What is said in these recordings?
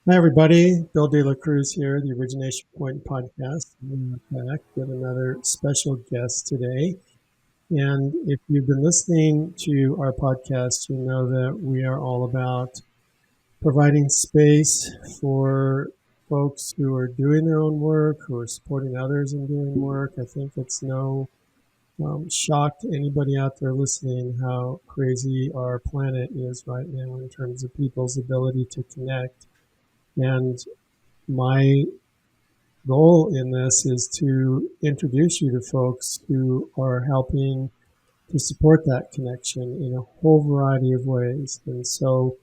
Hi, everybody. Bill De La Cruz here, the Origination Point podcast. We're back with another special guest today. And if you've been listening to our podcast, you know that we are all about providing space for folks who are doing their own work, who are supporting others in doing work. I think it's no shock to anybody out there listening how crazy our planet is right now in terms of people's ability to connect. And my goal in this is to introduce you to folks who are helping to support that connection in a whole variety of ways. And so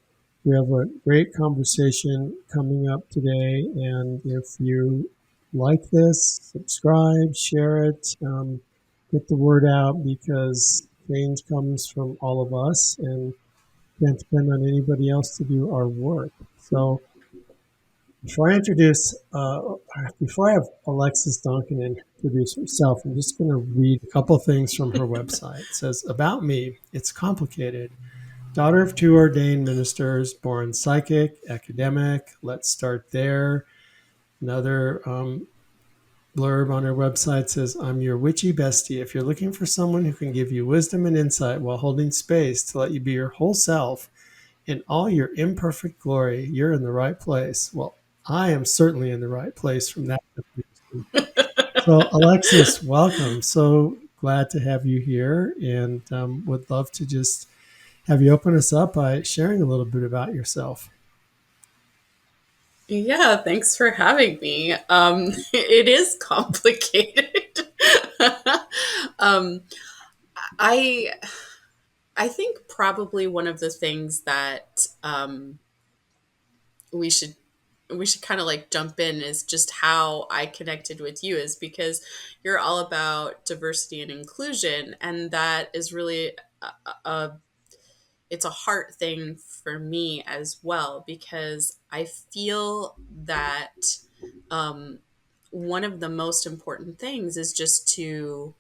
we have a great conversation coming up today. And if you like this, subscribe, share it, get the word out because change comes from all of us and can't depend on anybody else to do our work. So before I introduce, before I have Alexis Donkin introduce herself, I'm just going to read a couple things from her website. It says, "About me, it's complicated. Daughter of two ordained ministers, born psychic, academic. Let's start there." Another blurb on her website says, "I'm your witchy bestie. If you're looking for someone who can give you wisdom and insight while holding space to let you be your whole self, in all your imperfect glory, you're in the right place." Well, I am certainly in the right place from that definition. So, Alexis, welcome. So glad to have you here and would love to just have you open us up by sharing a little bit about yourself. Yeah, thanks for having me. It is complicated. um, I I think probably one of the things that we should we should kind of like jump in is just how I connected with you is because you're all about diversity and inclusion, and that is really a it's a heart thing for me as well because I feel that um, one of the most important things is just to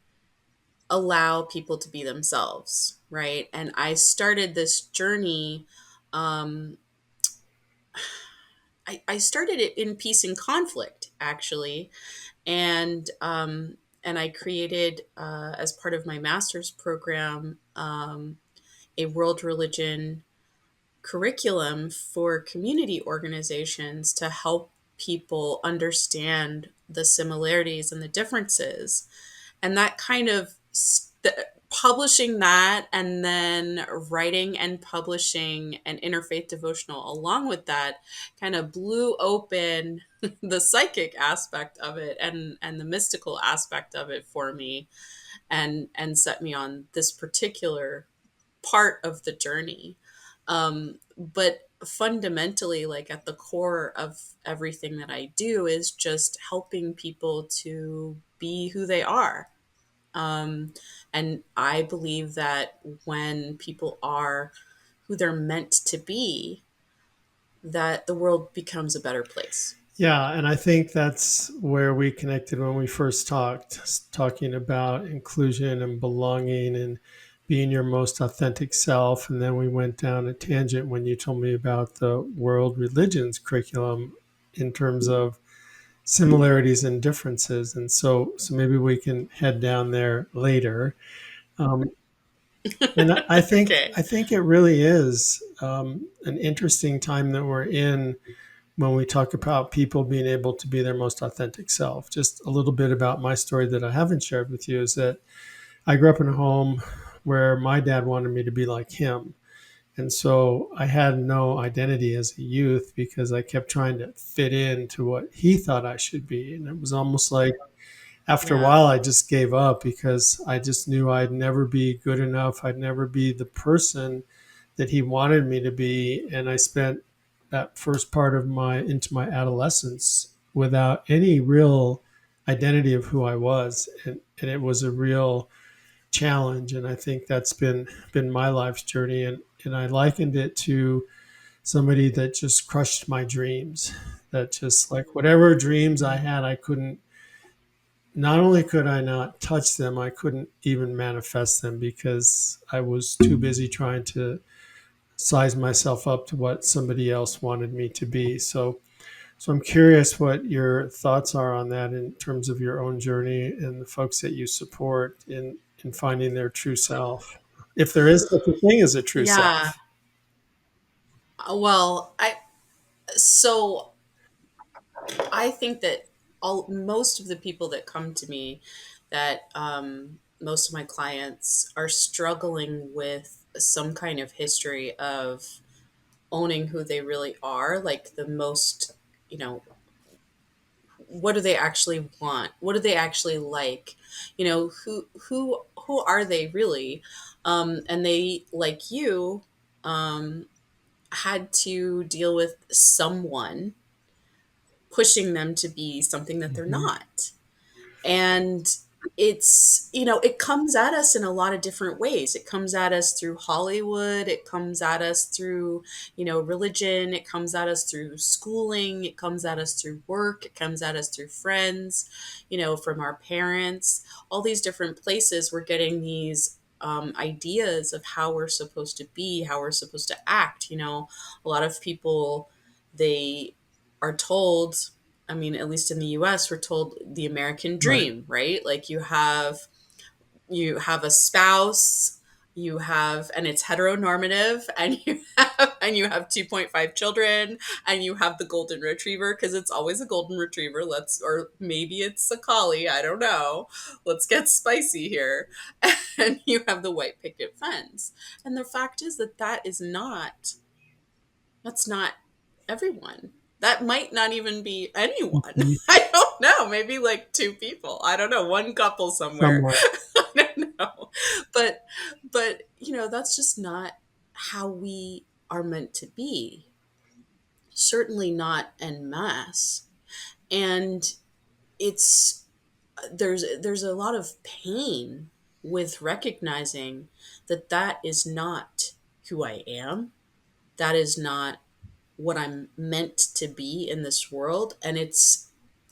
allow people to be themselves, right? And I started this journey. Um, I started it in peace and conflict, actually, and I created as part of my master's program a world religion curriculum for community organizations to help people understand the similarities and the differences. And that kind of publishing that and then writing and publishing an interfaith devotional along with that kind of blew open the psychic aspect of it and the mystical aspect of it for me and set me on this particular part of the journey. But fundamentally, like at the core of everything that I do is just helping people to be who they are. Um, and I believe that when people are who they're meant to be, that the world becomes a better place. Yeah, and I think that's where we connected when we first talked, talking about inclusion and belonging and being your most authentic self. And then we went down a tangent when you told me about the world religions curriculum in terms of similarities and differences. And so maybe we can head down there later. Um, and I think Okay. I think it really is an interesting time that we're in when we talk about people being able to be their most authentic self. Just a little bit about my story that I haven't shared with you is that I grew up in a home where my dad wanted me to be like him. And so I had no identity as a youth because I kept trying to fit into what he thought I should be. And it was almost like after a Yeah. while, I just gave up because I just knew I'd never be good enough. I'd never be the person that he wanted me to be. And I spent that first part of my into my adolescence without any real identity of who I was. And it was a real challenge. And I think that's been my life's journey. And I likened it to somebody that just crushed my dreams. That just like whatever dreams I had, I couldn't not only could I not touch them, I couldn't even manifest them because I was too busy trying to size myself up to what somebody else wanted me to be. So So I'm curious what your thoughts are on that in terms of your own journey and the folks that you support in finding their true self, if there is such a thing as a true Yeah. self. Well, so I think that all most of the people that come to me, that most of my clients are struggling with some kind of history of owning who they really are, like the most, you know, what do they actually want? What do they actually like? You know, who are they really? And they, like you, um, had to deal with someone pushing them to be something that they're Mhm. not. And it's, it comes at us in a lot of different ways. It comes at us through Hollywood, it comes at us through, religion, it comes at us through schooling, it comes at us through work, it comes at us through friends, from our parents. All these different places we're getting these ideas of how we're supposed to be, how we're supposed to act. A lot of people, they are told, I mean, at least in the US, we're told the American Right. dream, right? Like you have a spouse, you have, and it's heteronormative, and you have 2.5 children, and you have the golden retriever, because it's always a golden retriever. Or maybe it's a collie, I don't know. Let's get spicy here. And you have the white picket fence. And the fact is that that's not everyone. That might not even be anyone. Mhm. I don't know. Maybe like two people. I don't know. One couple somewhere. Somewhat. I don't know. But that's just not how we are meant to be. Certainly not en masse. And it's there's a lot of pain with recognizing that that is not who I am. That is not what I'm meant to be in this world, and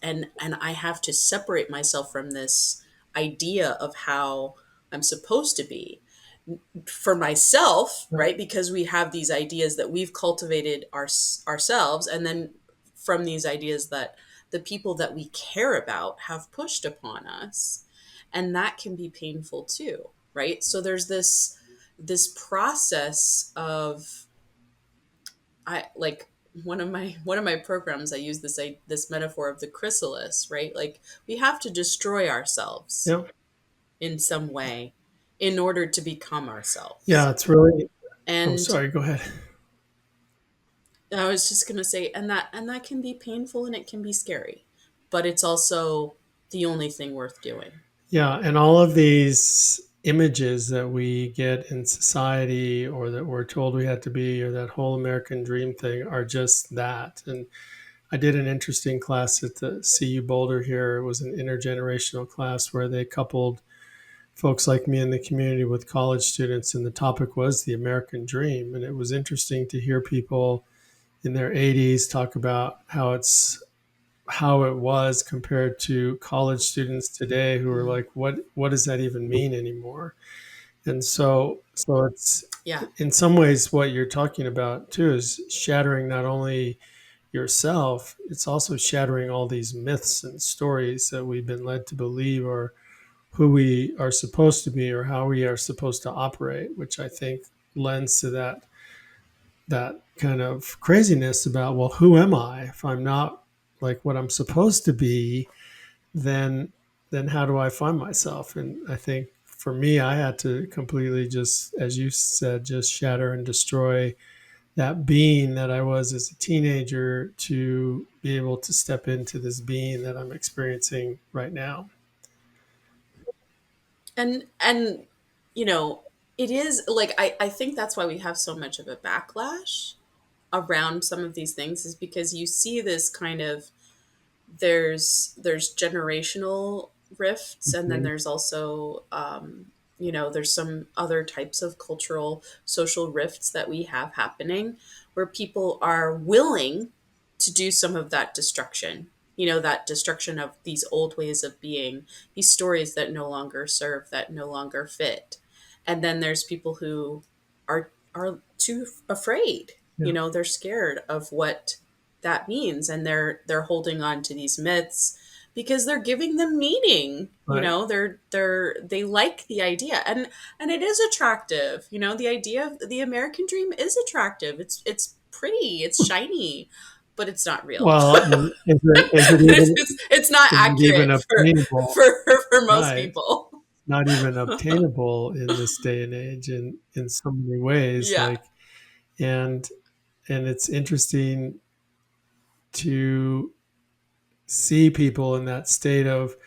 I have to separate myself from this idea of how I'm supposed to be for myself, Right. right? Because we have these ideas that we've cultivated ourselves, and then from these ideas that the people that we care about have pushed upon us, and that can be painful too, right? So there's this process of, I like, one of my programs, I use this metaphor of the chrysalis, right? Like, we have to destroy ourselves Yeah. in some way in order to become Yeah. ourselves. It's really. Oh, And sorry. Go ahead. I was just going to say, and that can be painful, and it can be scary, but it's also the only thing worth doing. Yeah, and all of these images that we get in society or that we're told we had to be, or that whole American dream thing, are just that. And I did an interesting class at the CU Boulder here. It was an intergenerational class where they coupled folks like me in the community with college students, and the topic was the American dream. And it was interesting to hear people in their 80s talk about how it was compared to college students today who are Mm, like, what does that even mean anymore? And so it's yeah. in some ways what you're talking about too is shattering not only yourself, it's also shattering all these myths and stories that we've been led to believe, or who we are supposed to be, or how we are supposed to operate, which I think lends to that kind of craziness about, well, who am I if I'm not like what I'm supposed to be? Then then how do I find myself? And I think for me, I had to completely, just as you said, just shatter and destroy that being that I was as a teenager to be able to step into this being that I'm experiencing right now. And it is like, I think that's why we have so much of a backlash around some of these things, is because you see this kind of, there's generational rifts, and then Mhm. there's also, there's some other types of cultural social rifts that we have happening, where people are willing to do some of that destruction, that destruction of these old ways of being, these stories that no longer serve, that no longer fit. And then there's people who are too afraid, Yeah. they're scared of what that means, and they're holding on to these myths because they're giving them meaning. Right. They like the idea, and it is attractive. The idea of the American dream is attractive. It's pretty, it's shiny, but it's not real. Well, and It's not is it even accurate obtainable? for most Right. people. Not even obtainable in this day and age in so many ways. Yeah. Like, and it's interesting to see people in that state of,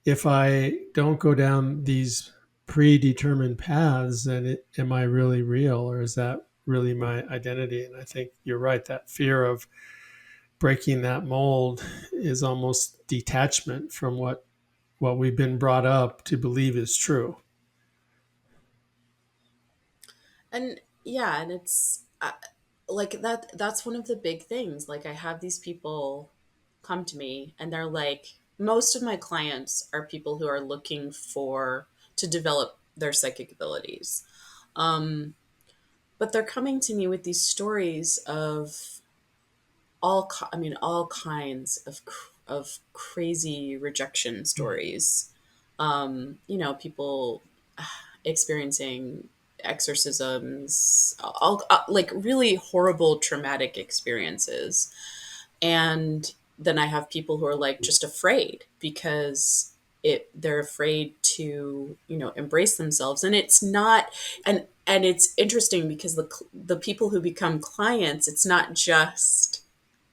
if I don't go down these predetermined paths, then am I really real, or is that really my identity? And I think you're right. That fear of breaking that mold is almost detachment from what we've been brought up to believe is true. And yeah, and it's like that's one of the big things. Like, I have these people come to me, and they're like, most of my clients are people who are looking for to develop their psychic abilities. Um, but they're coming to me with these stories of all kinds of crazy rejection stories. People experiencing exorcisms, all like really horrible traumatic experiences. And then I have people who are like just afraid because they're afraid to embrace themselves. And it's not, and it's interesting because the people who become clients, it's not just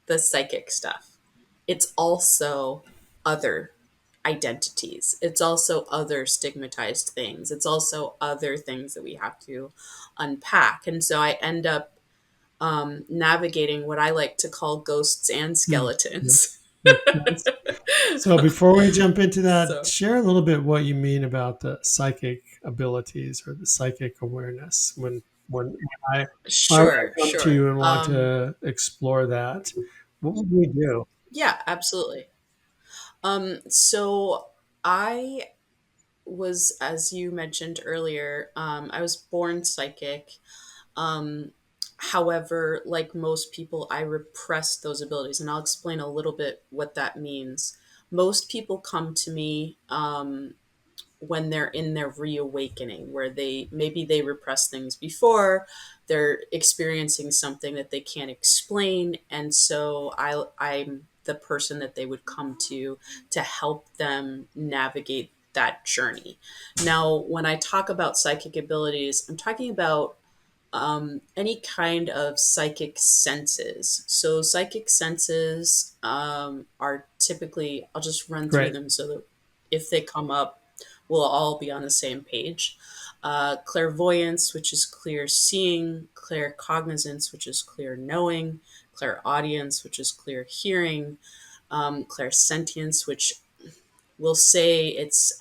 the psychic stuff. It's also other identities. It's also other stigmatized things. It's also other things that we have to unpack. And so I end up navigating what I like to call ghosts and Hmm. Yeah. skeletons. Makes sense. So before we jump into that, So, share a little bit what you mean about the psychic abilities or the psychic awareness. I when I sure, come to you sure. and want to explore that, what would we do? Yeah, absolutely. So I was, as you mentioned earlier, I was born psychic. Um, However, like most people, I repressed those abilities, and I'll explain a little bit what that means. Most people come to me when they're in their reawakening, where they repressed things before, they're experiencing something that they can't explain, and so I'm the person that they would come to help them navigate that journey. Now, when I talk about psychic abilities, I'm talking about any kind of psychic senses. So, psychic senses are typically, I'll just run through Great. them so that if they come up, we'll all be on the same page. Clairvoyance, which is clear seeing, claircognizance, which is clear knowing, clairaudience, which is clear hearing, clairsentience, which we'll say it's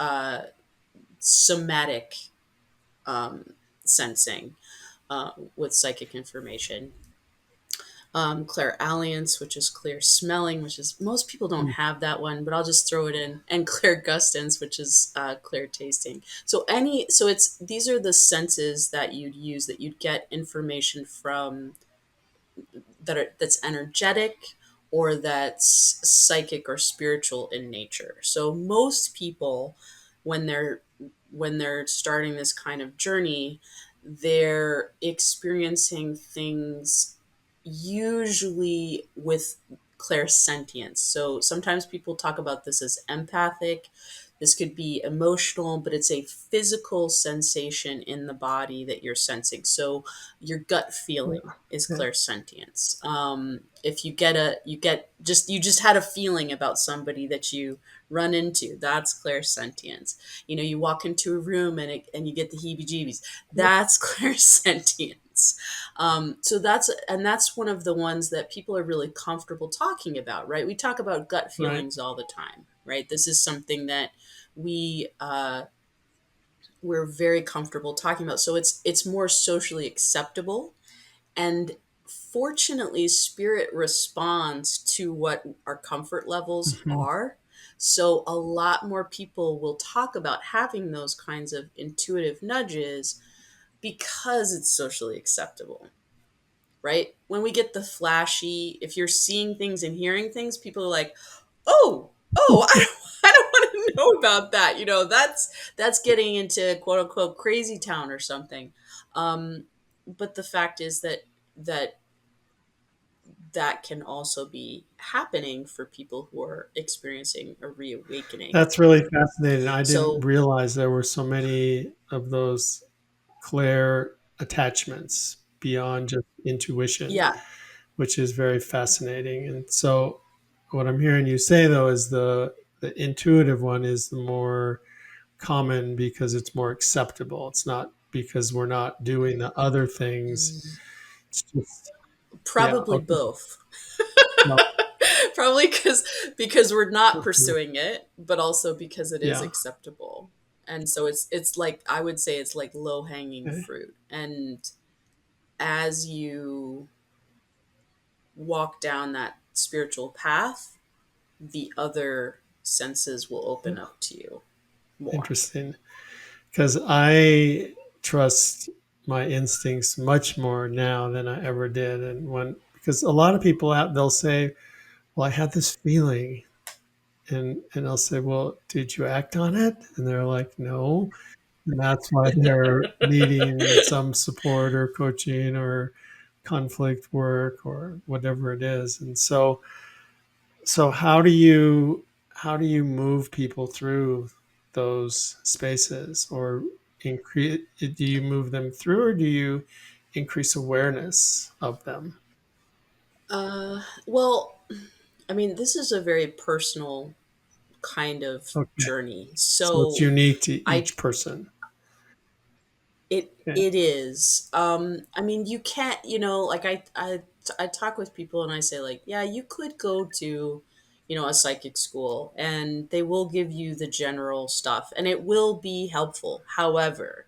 somatic sensing with psychic information. Clairalience, which is clear smelling, which is most people don't Hmm. have that one, but I'll just throw it in, and clairgustance, which is clear tasting. So it's these are the senses that you'd use, that you'd get information from, that's energetic or that's psychic or spiritual in nature. So most people, when they're starting this kind of journey, they're experiencing things usually with clairsentience. So sometimes people talk about this as empathic. This could be emotional, but it's a physical sensation in the body that you're sensing. So your gut Yeah. feeling is Yeah. clairsentience. If you just had a feeling about somebody that you run into, that's clairsentience. You walk into a room and you get the heebie-jeebies. Yep. That's clairsentience. So that's one of the ones that people are really comfortable talking about, right? We talk about gut Right. feelings all the time, right? This is something that we we're very comfortable talking about. So it's more socially acceptable, and fortunately, spirit responds to what our comfort levels Hmm. are. So a lot more people will talk about having those kinds of intuitive nudges because it's socially acceptable. right? When we get the flashy, if you're seeing things and hearing things, people are like, oh, oh, I don't want to know about that. That's getting into quote unquote crazy town or something. But the fact is that that can also be happening for people who are experiencing a reawakening. That's really fascinating. I didn't So realize there were so many of those Clair attachments beyond just intuition, yeah, which is very fascinating. And so, what I'm hearing you say though is the intuitive one is the more common because it's more acceptable. It's not because we're not doing the other things. It's just yeah, probably okay. both. Well, Probably because we're not okay. pursuing it, but also because it is Yeah. acceptable. And so it's like I would say it's like low hanging Okay. fruit. And as you walk down that spiritual path, the other senses will Yeah. open up to you more. Interesting. Because I trust my instincts much more now than I ever did. And when, because a lot of people out, they'll say, well, I had this feeling. And I'll say, well, did you act on it? And they're like, no. And that's why they're needing some support or coaching or conflict work or whatever it is. And so how do you move people through those spaces, or increase, do you move them through, or do you increase awareness of them? Well, I mean, this is a very personal kind of Okay. journey. So it's So unique to I each person. Okay. it is. I mean, you can't. Like I talk with people and I say like, yeah, you could go to, a psychic school and they will give you the general stuff and it will be helpful. However,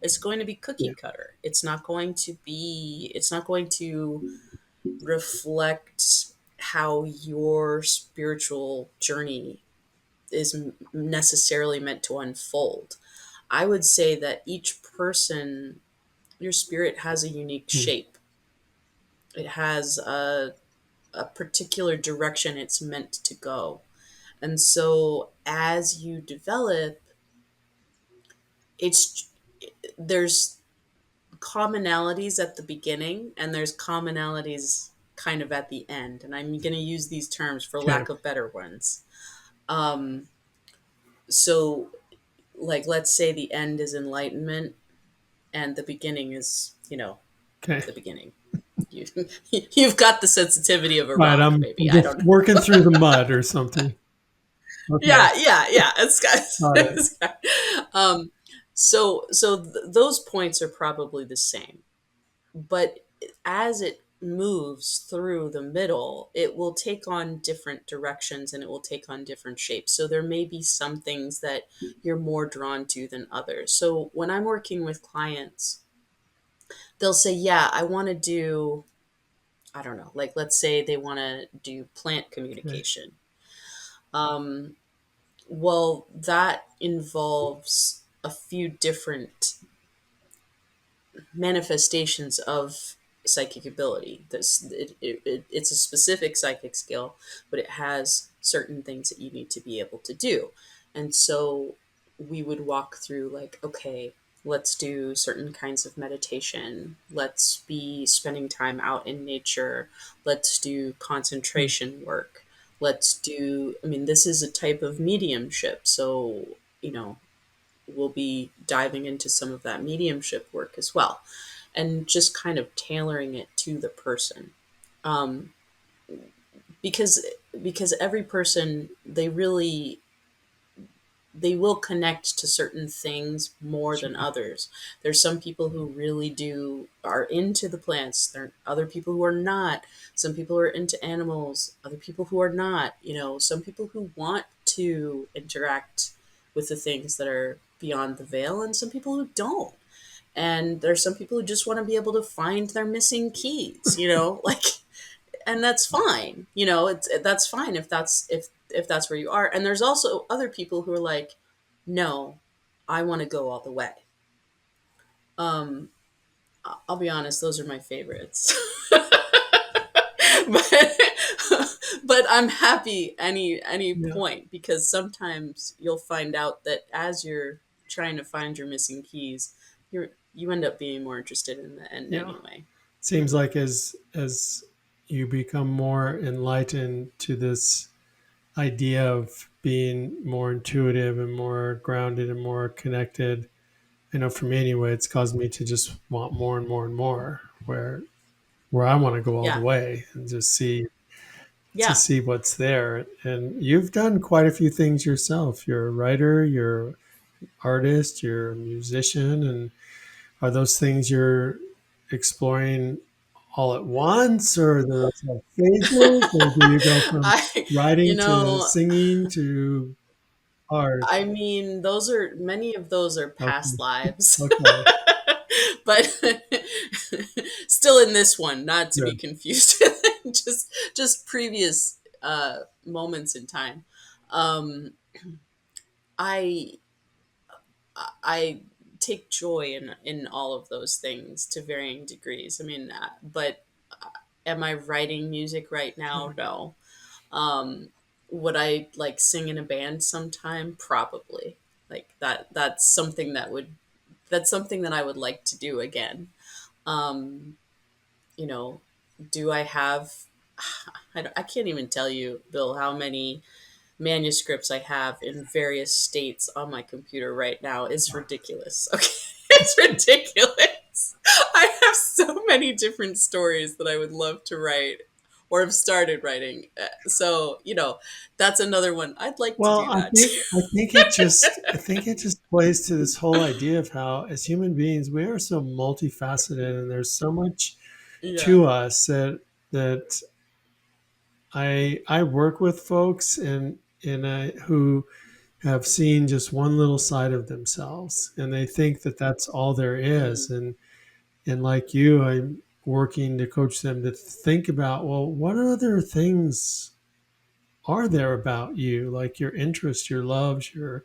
it's going to be cookie Yeah. cutter. It's not going to be. It's not going to reflect how your spiritual journey is necessarily meant to unfold. I would say that each person, your spirit has a unique Hmm. shape. It has a particular direction it's meant to go. And so as you develop, it's there's commonalities at the beginning and there's commonalities kind of at the end. And I'm going to use these terms for Okay. lack of better ones. Um, so, like, let's say the end is enlightenment and the beginning is, Okay. the beginning. You, you've got the sensitivity of a Right. rock, I'm, maybe. I'm I just don't know. working through the mud or something. Okay. Yeah, yeah, yeah. It's Got it. got, um, those points are probably the same, but as it moves through the middle, it will take on different directions and it will take on different shapes. So there may be some things that you're more drawn to than others. So when I'm working with clients, they'll say, "Yeah, I want to do." I don't know. Like, let's say they want to do plant Okay. communication. Um, well, that involves a few different manifestations of psychic ability. It's a specific psychic skill, but it has certain things that you need to be able to do. And so we would walk through, like, okay, let's do certain kinds of meditation. Let's be spending time out in nature. Let's do Hmm. concentration work. I mean, this is a type of mediumship. So, you know, we'll be diving into some of that mediumship work as well and just kind of tailoring it to the person. um, because every person, they will connect to certain things more than Sure. others. There's some people who really do are into the plants. There are other people who are not. Some people are into animals, other people who are not. Some people who want to interact with the things that are beyond the veil and some people who don't. And there's some people who just want to be able to find their missing keys, like, and that's fine. That's fine if that's where you are. And there's also other people who are like, no, I want to go all the way. um I'll be honest, those are my favorites. but but I'm happy any Yeah. point, because sometimes you'll find out that as you're trying to find your missing keys, you end up being more interested in the end Yeah. anyway. Seems like as you become more enlightened to this idea of being more intuitive and more grounded and more connected, I know for me anyway, it's caused me to just want more and more and more, where I want to go all the Yeah. way and just see to Yeah. see what's there. And you've done quite a few things yourself. You're a writer, you're an artist, you're a musician, and are those things you're exploring all at once, or are there like phases, or do you go from I you writing to know, singing to art? I mean, those are many of those are past Okay, lives. okay, But still in this one, not to be good. confused. Just previous moments in time. Um, I I take joy in all of those things to varying degrees. I mean, but am I writing music right now? Sure. No. Um, would I like sing in a band sometime? Probably. Like that. That's something that I would like to do again. Um, you know, do I have? I can't even tell you, Bill, how many manuscripts I have in various states on my computer right now. It's ridiculous. Okay. It's ridiculous. I have so many different stories that I would love to write or have started writing. So, that's another one. I'd like to Well, do that too. I think it just plays to this whole idea of how, as human beings, we are so multifaceted, and there's so much Yeah. to us that I work with folks who have seen just one little side of themselves, and they think that that's all there is. Mm, And like you, I'm working to coach them to think about, well, what other things are there about you, like your interests, your loves, your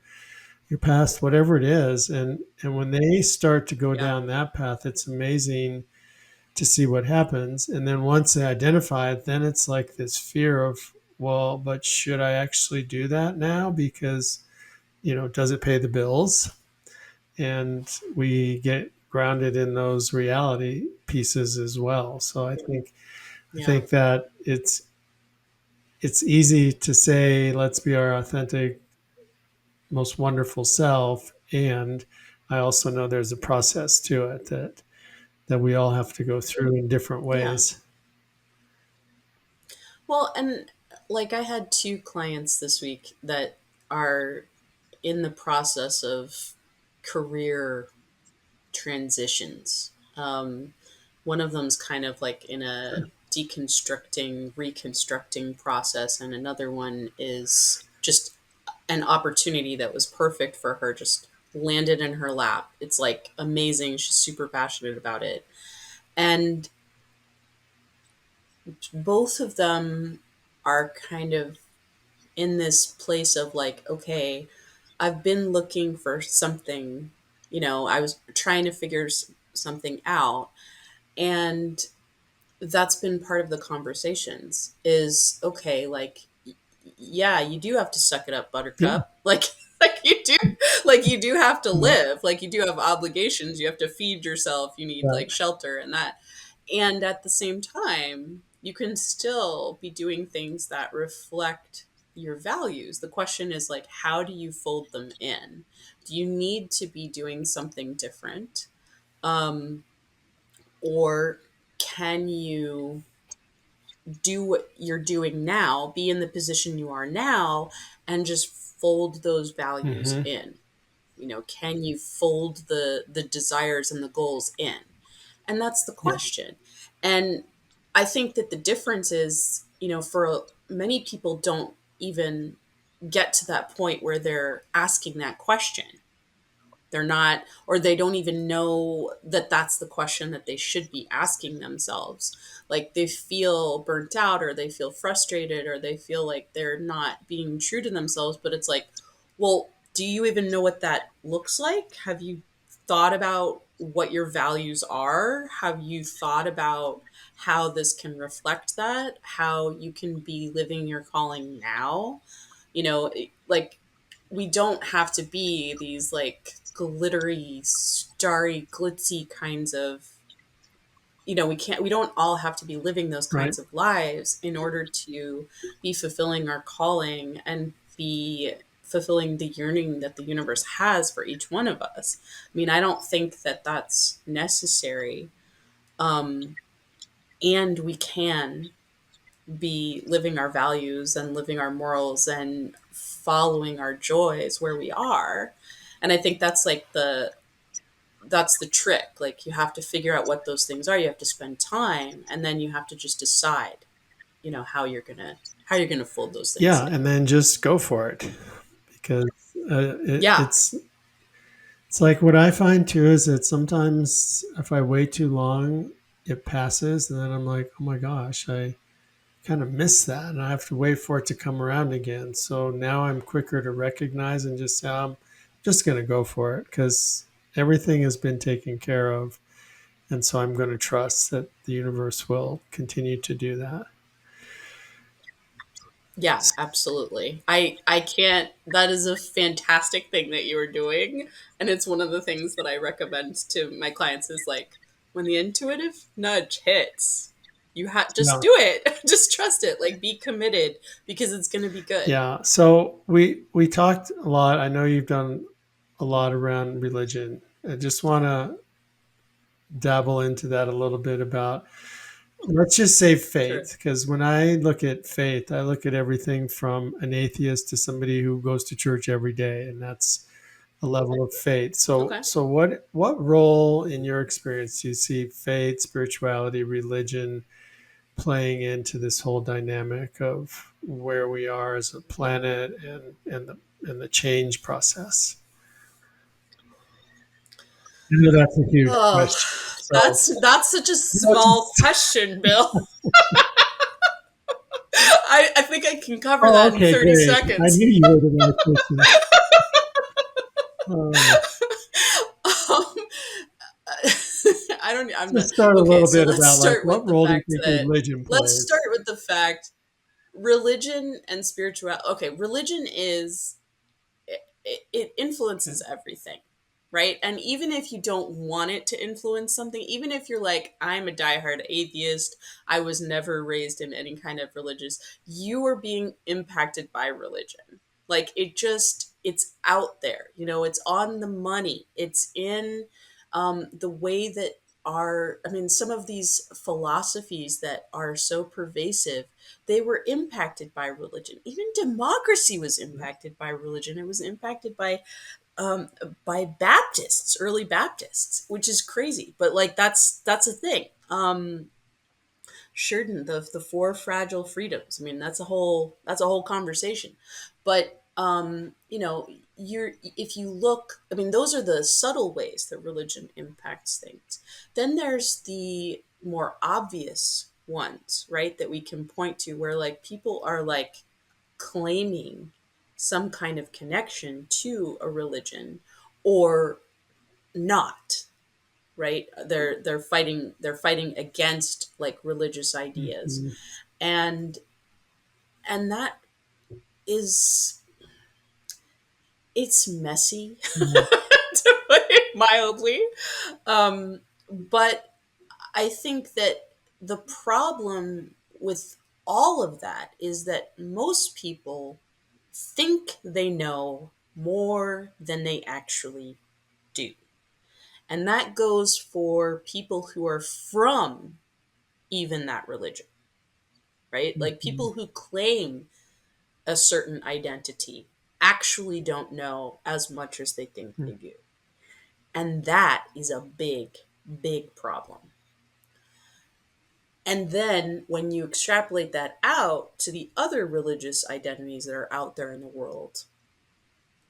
past, whatever it is. And when they start to go yeah. down that path, it's amazing to see what happens. And then once they identify it, then it's like this fear of, well, but should I actually do that now? Because, does it pay the bills? And we get grounded in those reality pieces as well. So I Yeah. think that it's easy to say, let's be our authentic, most wonderful self. And I also know there's a process to it that we all have to go through in different Yeah. ways. Well, and like I had two clients this week that are in the process of career transitions. One of them's kind of like in a deconstructing, reconstructing process, and another one is just an opportunity that was perfect for her, just landed in her lap. It's like amazing. She's super passionate about it. And both of them are kind of in this place of like, okay, I've been looking for something, I was trying to figure something out. And that's been part of the conversations is okay, like, yeah, you do have to suck it up, Yeah, buttercup. Like you do have to yeah, live, like you do have obligations, you have to feed yourself, you need like yeah, shelter and that. And at the same time, you can still be doing things that reflect your values. The question is like, how do you fold them in? Do you need to be doing something different? Um, or can you do what you're doing now, be in the position you are now, and just fold those values hmm in? Can you fold the desires and the goals in? And that's the yeah, question. And I think that the difference is, for many people don't even get to that point where they're asking that question. They're not, or they don't even know that that's the question that they should be asking themselves. Like they feel burnt out, or they feel frustrated, or they feel like they're not being true to themselves. But it's like, well, do you even know what that looks like? Have you thought about what your values are? Have you thought about how this can reflect that? How you can be living your calling now? Like, we don't have to be these like glittery, starry, glitzy kinds of, we don't all have to be living those Right. kinds of lives in order to be fulfilling our calling and be fulfilling the yearning that the universe has for each one of us. I mean, I don't think that that's necessary. Um, and we can be living our values and living our morals and following our joys where we are. And I think that's the trick. Like, you have to figure out what those things are. You have to spend time, and then you have to just decide, how you're gonna fold those things Yeah, in. and then just go for it, because Yeah, it's like what I find too is that sometimes if I wait too long, it passes, and then I'm like, oh my gosh, I kind of miss that, and I have to wait for it to come around again. So now I'm quicker to recognize and just say, I'm just going to go for it because everything has been taken care of, and so I'm going to trust that the universe will continue to do that. yeah, absolutely. I can't. That is a fantastic thing that you are doing, and it's one of the things that I recommend to my clients is like, when the intuitive nudge hits, just Yeah. do it. Just trust it. Like, be committed, because it's going to be good. Yeah. So we talked a lot. I know you've done a lot around religion. I just want to dabble into that a little bit about, let's just say, Sure. faith, because when I look at faith, I look at everything from an atheist to somebody who goes to church every day, and that's a level of faith. So Okay. so what role in your experience do you see faith, spirituality, religion playing into this whole dynamic of where we are as a planet, and the change process? I know that's a huge Oh, question. So that's such a no, small question, Bill. I think I can cover oh, that in okay, 30 great. I seconds. knew you were the right person. Um, um, I'm not. just start a Okay, little so bit let's about, like, start with what the role do you fact think that religion let's plays? start with the fact religion and spirituality. Okay, religion is it Okay. influences everything, right? And even if you don't want it to influence something, even if you're like, I'm a diehard atheist, I was never raised in any kind of religious, you are being impacted by religion. Like, it's out there, it's on the money, it's in the way that I mean, some of these philosophies that are so pervasive, they were impacted by religion. Even democracy was impacted by religion. It was impacted um, by Baptists, early Baptists, which is crazy. But like, that's a thing. Sheridan, the four fragile freedoms. I mean, that's a whole conversation. But you're if you look, I mean, those are the subtle ways that religion impacts things. Then there's the more obvious ones, right? That we can point to, where like people are like claiming some kind of connection to a religion or not, right? They're fighting against like religious ideas, Mhm. and that is, it's messy, Yeah. to put it mildly. But I think that the problem with all of that is that most people think they know more than they actually do. And that goes for people who are from even that religion, right? Like, Mhm. people who claim a certain identity actually don't know as much as they think they do. And that is a big, big problem. And then when you extrapolate that out to the other religious identities that are out there in the world,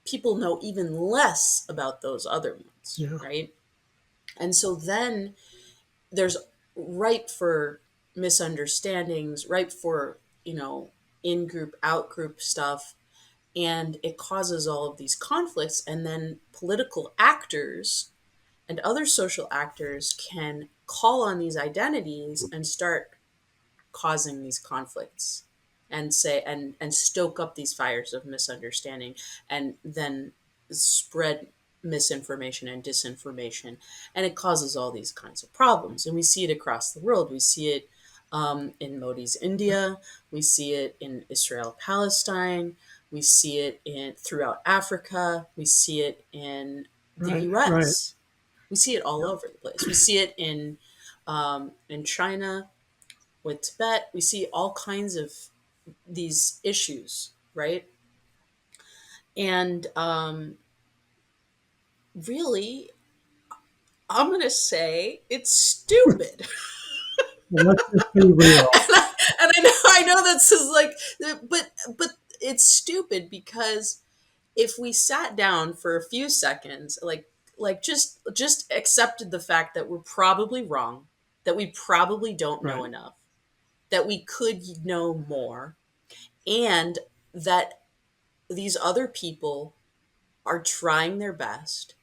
people know even less about those other ones, Yeah. right? And so then there's ripe for misunderstandings, ripe for, in group, out group stuff. And it causes all of these conflicts. And then political actors and other social actors can call on these identities and start causing these conflicts and say and stoke up these fires of misunderstanding and then spread misinformation and disinformation, and it causes all these kinds of problems, and we see it across the world. We see it in Modi's India, we see it in Israel Palestine, we see it in throughout Africa, we see it in the Right. Right. US, we see it all Yep. over the place. We see it in China with Tibet. We see all kinds of these issues, right? And really, I'm going to say it's stupid. Well, let's just be real. And I know this is like, but it's stupid because if we sat down for a few seconds, like just accepted the fact that we're probably wrong, that we probably don't know Right. enough, that we could know more, and that these other people are trying their best,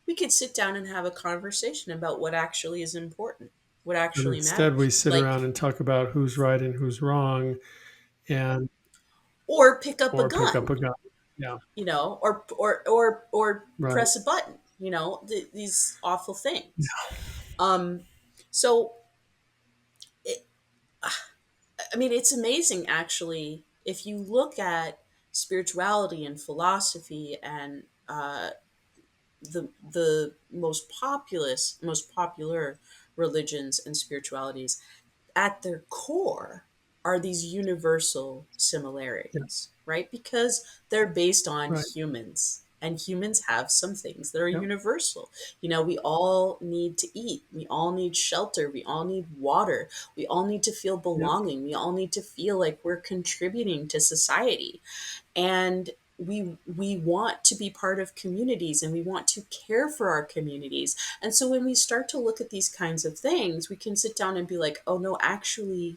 we could sit down and have a conversation about what actually is important, what And actually instead, matters. we sit around and talk about who's right and who's wrong, and Or pick up a or pick up gun, a gun. Yeah. or Right. press a button, these awful things. Um, so, it, I mean, it's amazing actually if you look at spirituality and philosophy and the most popular religions and spiritualities, at their core are these universal Yeah. similarities, right? Because they're based on Right. humans. And humans have some things that are Yep. universal. We all need to eat. We all need shelter. We all need water. We all need to feel Yep. belonging. We all need to feel like we're contributing to society, and we want to be part of communities, and we want to care for our communities. And so when we start to look at these kinds of things, we can sit down and be like, oh no, actually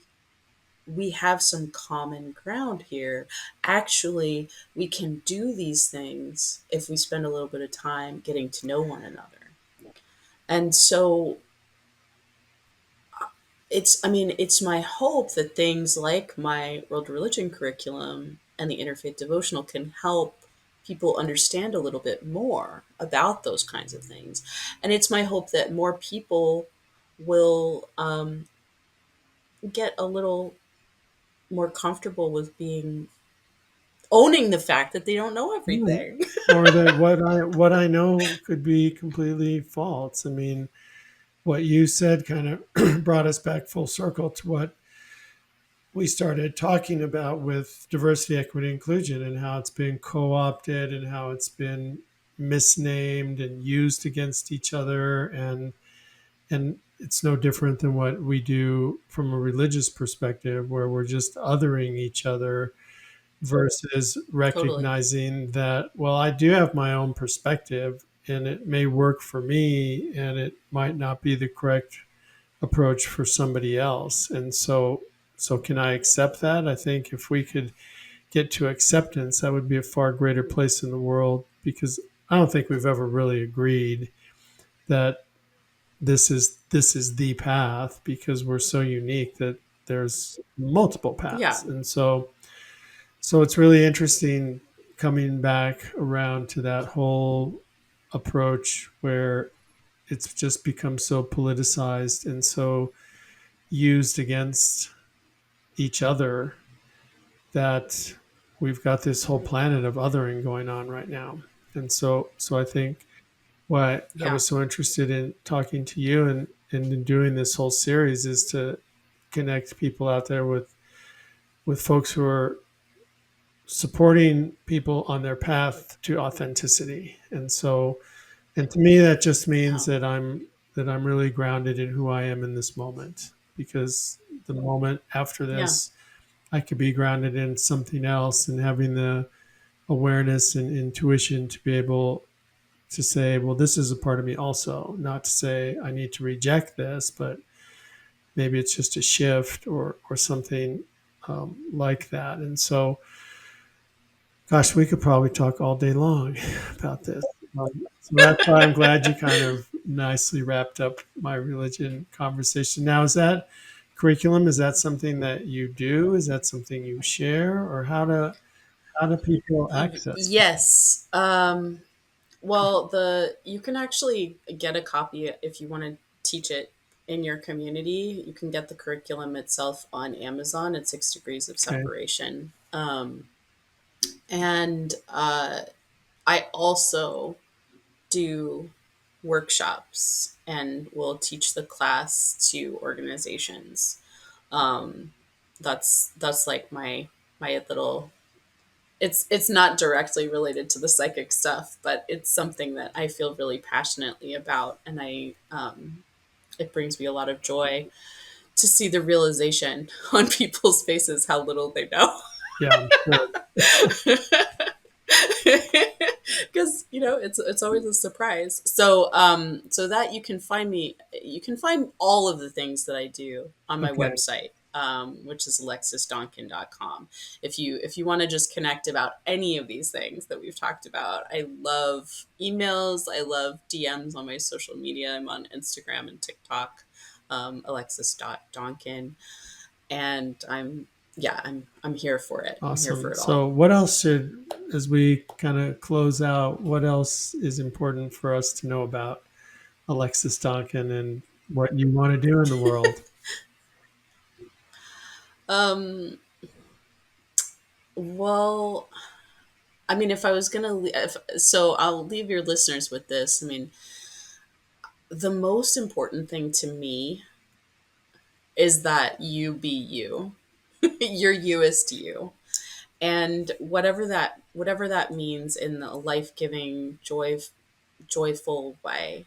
we have some common ground here. Actually, we can do these things if we spend a little bit of time getting to know one another. And so it's my hope that things like my world religion curriculum and the interfaith devotional can help people understand a little bit more about those kinds of things. And it's my hope that more people will get a little more comfortable with being owning the fact that they don't know Right. everything. Or that what I know could be completely false. I mean, what you said kind of brought us back full circle to what we started talking about with diversity, equity, inclusion, and how it's been co-opted and how it's been misnamed and used against each other, and it's no different than what we do from a religious perspective, where we're just othering each other versus Totally. recognizing that, well, I do have my own perspective and it may work for me and it might not be the correct approach for somebody else. And so can I accept that? I think if we could get to acceptance, that would be a far greater place in the world, because I don't think we've ever really agreed that this is the path, because we're so unique that there's multiple Yeah. paths. And so it's really interesting coming back around to that whole approach where it's just become so politicized and so used against each other that we've got this whole planet of othering going on right now. And so I think why I Yeah. was so interested in talking to you and in doing this whole series is to connect people out there with folks who are supporting people on their path to authenticity. And to me that just means Yeah. that I'm really grounded in who I am in this moment, because the moment after Yeah. this I could be grounded in something else, and having the awareness and intuition to be able to say, well, this is a part of me also, not to say I need to reject this, but maybe it's just a shift or something like that. And so, gosh, we could probably talk all day long about this. So that's why I'm glad you kind of nicely wrapped up my religion conversation. Now, is that curriculum? Is that something that you do? Is that something you share, or how do people access it? Yes. Well, the you can actually get a copy if you want to teach it in your community. You can get the curriculum itself on Amazon at 6 Degrees of Okay, Separation. And I also do workshops and will teach the class to organizations. Um, that's like my little. It's not directly related to the psychic stuff, but it's something that I feel really passionately about, and it brings me a lot of joy to see the realization on people's faces how little they know. yeah, I'm sure. Because it's always a surprise. So that you can find all of the things that I do on my Okay, website, which is alexisdonkin.com. If you want to just connect about any of these things that we've talked about, I love emails, I love DMs on my social media. I'm on Instagram and TikTok, alexis.donkin, and I'm here for it. I'm here for awesome. it all. So, what else should, as we kind of close out, what else is important for us to know about Alexis Donkin and what you want to do in the world? Um, well, I mean, if I was gonna, so I'll leave your listeners with this. I mean, the most important thing to me is that you be you. Your you is to you, and whatever that means in a life giving, joyful way.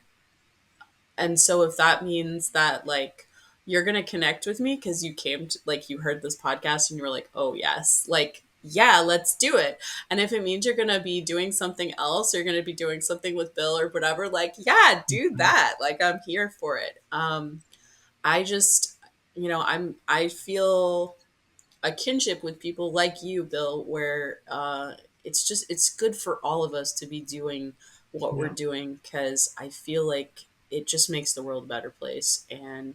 And so if that means that like you're going to connect with me because you came to, like, you heard this podcast and you were like, oh yes, like, yeah, let's do it. And if it means you're going to be doing something else, or you're going to be doing something with Bill or whatever, like, yeah, do that. Like, I'm here for it. I just, I feel a kinship with people like you, Bill, where it's good for all of us to be doing what we're Yeah. doing, because I feel like it just makes the world a better place, and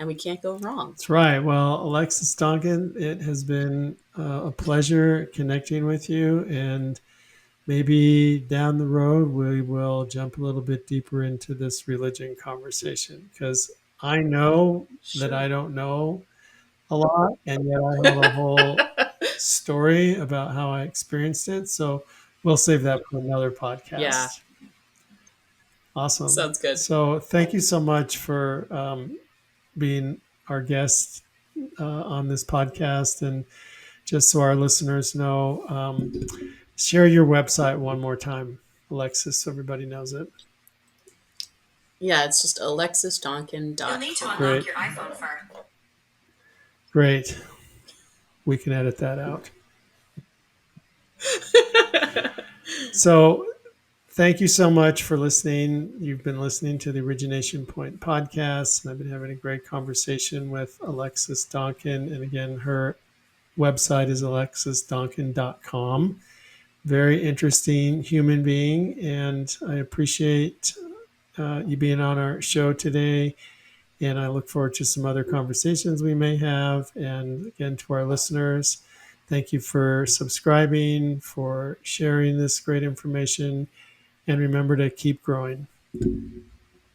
we can't go wrong. That's right. Well, Alexis Donkin, it has been a pleasure connecting with you. And maybe down the road, we will jump a little bit deeper into this religion conversation because I know that Sure. I don't know a lot. And yet I have a whole story about how I experienced it. So we'll save that for another Yeah, podcast. Awesome. sounds good. So thank you so much for being our guest on this podcast. And just so our listeners know, share your website one more time, Alexis, so everybody knows it. Yeah, it's just You'll need to alexisdonkin.com. unlock Great. your iPhone first. Great. We can edit that out. So thank you so much for listening. You've been listening to the Origination Point podcast, and I've been having a great conversation with Alexis Donkin. And again, her website is alexisdonkin.com. Very interesting human being, and I appreciate you being on our show today. And I look forward to some other conversations we may have. And again, to our listeners, thank you for subscribing, for sharing this great information, and remember to keep growing.